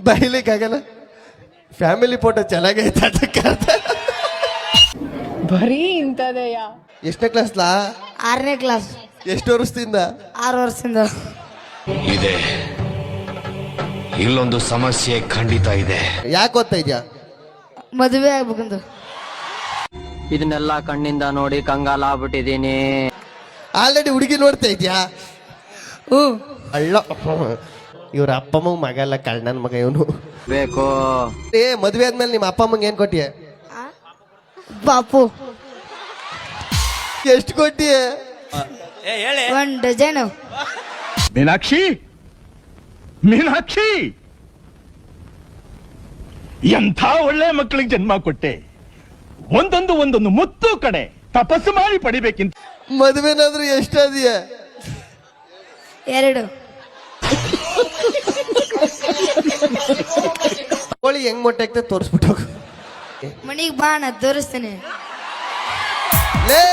ಬೈಲಿಕ್ಕಾಗಲ್ಲ. Family photo ಚೆನ್ನಾಗೈತೆ ಅದಕ್ಕೆ. ಬರೀ ಇಂಥದೆಯಾ? ಎಷ್ಟನೇ ಕ್ಲಾಸ್ಲಾ? 6ನೇ ಕ್ಲಾಸ್. ಎಷ್ಟು ವರ್ಷದಿಂದ? 6 ವರ್ಷದಿಂದ. ಇದೆ, ಇಲ್ಲೊಂದು ಸಮಸ್ಯೆ ಖಂಡಿತ ಇದೆ. ಯಾಕೆ ಓದ್ತಾ ಇದ್ಯಾ? ಮದುವೆ ಆಗ್ಬೇಕಂತ. ಇದನ್ನೆಲ್ಲ ಕಣ್ಣಿಂದ ನೋಡಿ ಕಂಗಾಲ ಆಗ್ಬಿಟ್ಟಿದೀನಿ. ಆಲ್ರೆಡಿ ಹುಡುಗಿ ನೋಡ್ತಾ ಇದ್ಯಾ? ಹ್ಞೂ. ಅಳ್ಳ, ಇವ್ರ ಅಪ್ಪಮ್ಮ ಮಗ ಅಲ್ಲ, ಕಳ್ಳನ ಮಗ ಇವನು. ಬೇಕು. ಮದ್ವೆ ಆದ್ಮೇಲೆ ನಿಮ್ಮ ಅಪ್ಪಮ್ಮಂಗೆ ಏನ್ ಕೊಟ್ಟಿಯ? ಪಾಪು. ಎಷ್ಟು ಕೊಟ್ಟಿಯ? 1 ಡಜನ್. ಮೀನಾಕ್ಷಿ, ಮೀನಾಕ್ಷಿ, ಎಂಥ ಒಳ್ಳೆ ಮಕ್ಕಳಿಗೆ ಜನ್ಮ ಕೊಟ್ಟೆ. ಒಂದೊಂದು ಮುತ್ತು ಕಡೆ ತಪಸ್ಸು ಮಾಡಿ ಪಡಿಬೇಕಿಂತ. ಮದ್ವೆನಾದ್ರೂ ಎಷ್ಟಾದಿಯ? 2. ಕೋಳಿ ಹೆಂಗ್ ಮೊಟ್ಟೆ ಆಗ್ತದೆ ತೋರಿಸ್ಬಿಟ್ಟು ಮನಿಗೆ ಬಾ, ನಾ ತೋರಿಸ್ತೇನೆ. ಲೇ